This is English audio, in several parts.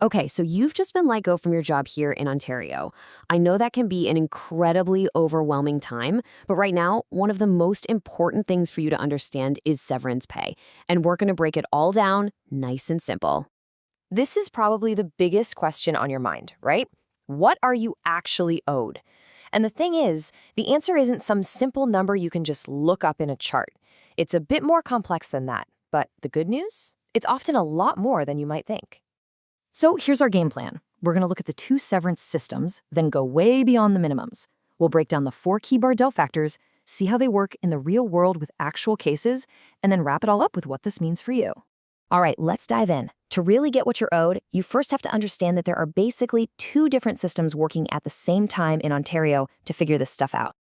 Okay, so you've just been let go from your job here in Ontario. I know that can be an incredibly overwhelming time, but right now, one of the most important things for you to understand is severance pay. And we're going to break it all down nice and simple. This is probably the biggest question on your mind, right? What are you actually owed? And the thing is, the answer isn't some simple number you can just look up in a chart. It's a bit more complex than that. But the good news? It's often a lot more than you might think. So here's our game plan. We're going to look at the two severance systems, then go way beyond the minimums. We'll break down the 4 key Bardell factors, see how they work in the real world with actual cases, and then wrap it all up with what this means for you. All right, let's dive in. To really get what you're owed, you first have to understand that there are basically 2 different systems working at the same time in Ontario to figure this stuff out.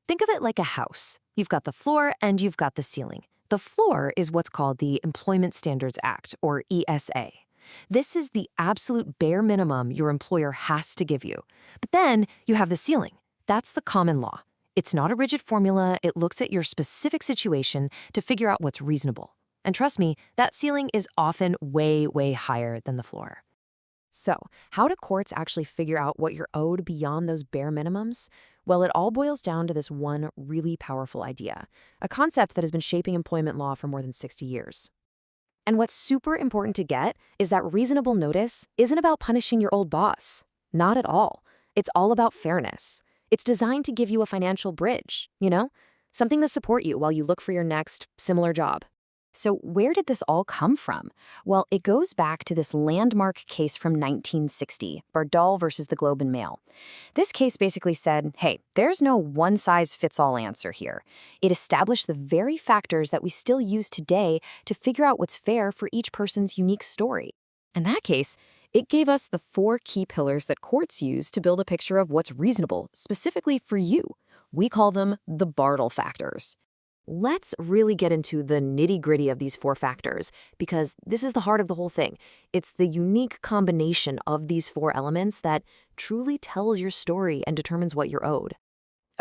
Think of it like a house. You've got the floor and you've got the ceiling. The floor is what's called the Employment Standards Act, or ESA. This is the absolute bare minimum your employer has to give you. But then you have the ceiling. That's the common law. It's not a rigid formula. It looks at your specific situation to figure out what's reasonable. And trust me, that ceiling is often way, way higher than the floor. So, how do courts actually figure out what you're owed beyond those bare minimums? Well, it all boils down to this one really powerful idea, a concept that has been shaping employment law for more than 60 years. And what's super important to get is that reasonable notice isn't about punishing your old boss. Not at all. It's all about fairness. It's designed to give you a financial bridge, something to support you while you look for your next similar job. So where did this all come from? Well, it goes back to this landmark case from 1960, Bardell versus the Globe and Mail. This case basically said, hey, there's no one-size-fits-all answer here. It established the very factors that we still use today to figure out what's fair for each person's unique story. In that case, it gave us the 4 key pillars that courts use to build a picture of what's reasonable, specifically for you. We call them the Bardell factors. Let's really get into the nitty-gritty of these 4 factors, because this is the heart of the whole thing. It's the unique combination of these 4 elements that truly tells your story and determines what you're owed.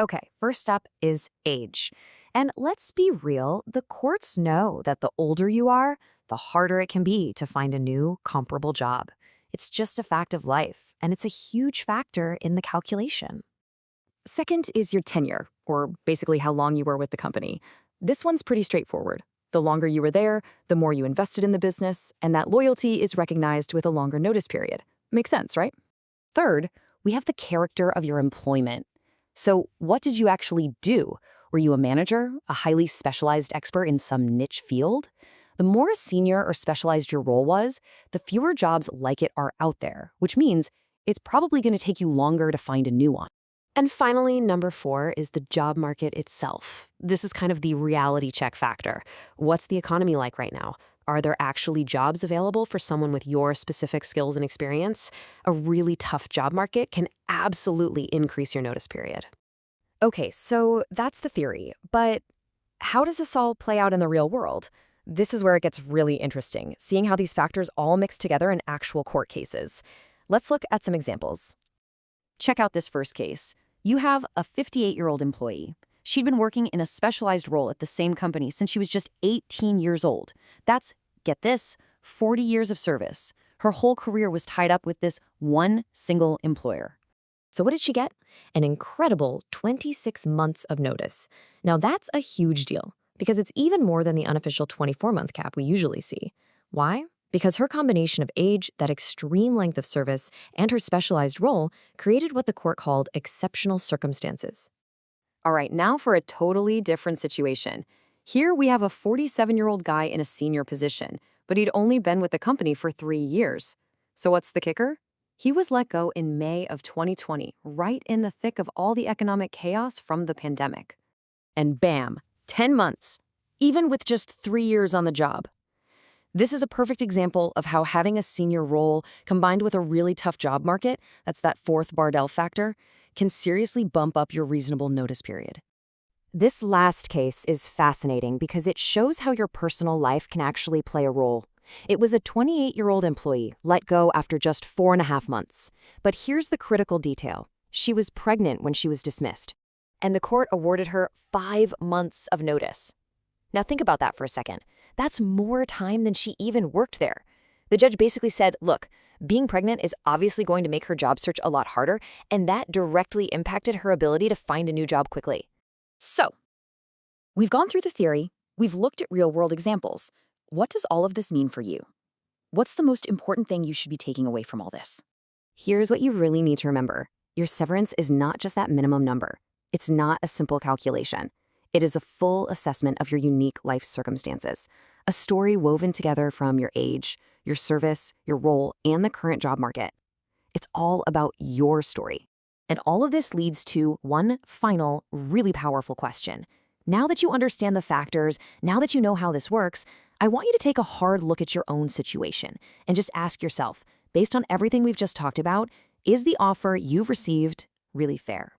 Okay, first up is age. And let's be real, the courts know that the older you are, the harder it can be to find a new, comparable job. It's just a fact of life, and it's a huge factor in the calculation. Second is your tenure, or basically how long you were with the company. This one's pretty straightforward. The longer you were there, the more you invested in the business, and that loyalty is recognized with a longer notice period. Makes sense, right? Third, we have the character of your employment. So what did you actually do? Were you a manager, a highly specialized expert in some niche field? The more senior or specialized your role was, the fewer jobs like it are out there, which means it's probably going to take you longer to find a new one. And finally, number 4 is the job market itself. This is kind of the reality check factor. What's the economy like right now? Are there actually jobs available for someone with your specific skills and experience? A really tough job market can absolutely increase your notice period. Okay, so that's the theory, but how does this all play out in the real world? This is where it gets really interesting, seeing how these factors all mix together in actual court cases. Let's look at some examples. Check out this first case. You have a 58-year-old employee. She'd been working in a specialized role at the same company since she was just 18 years old. That's, get this, 40 years of service. Her whole career was tied up with this one single employer. So what did she get? An incredible 26 months of notice. Now that's a huge deal, because it's even more than the unofficial 24-month cap we usually see. Why? Because her combination of age, that extreme length of service, and her specialized role created what the court called exceptional circumstances. All right, now for a totally different situation. Here we have a 47-year-old guy in a senior position, but he'd only been with the company for 3 years. So what's the kicker? He was let go in May of 2020, right in the thick of all the economic chaos from the pandemic. And bam, 10 months, even with just 3 years on the job. This is a perfect example of how having a senior role combined with a really tough job market, that's that 4th Bardell factor, can seriously bump up your reasonable notice period. This last case is fascinating because it shows how your personal life can actually play a role. It was a 28-year-old employee let go after just 4.5 months. But here's the critical detail. She was pregnant when she was dismissed, and the court awarded her 5 months of notice. Now think about that for a second. That's more time than she even worked there. The judge basically said, look, Being pregnant is obviously going to make her job search a lot harder, and that directly impacted her ability to find a new job quickly. So, we've gone through the theory, we've looked at real-world examples. What does all of this mean for you? What's the most important thing you should be taking away from all this? Here's what you really need to remember. Your severance is not just that minimum number. It's not a simple calculation. It is a full assessment of your unique life circumstances, a story woven together from your age, your service, your role, and the current job market. It's all about your story. And all of this leads to one final, really powerful question. Now that you understand the factors, now that you know how this works, I want you to take a hard look at your own situation and just ask yourself, based on everything we've just talked about, is the offer you've received really fair?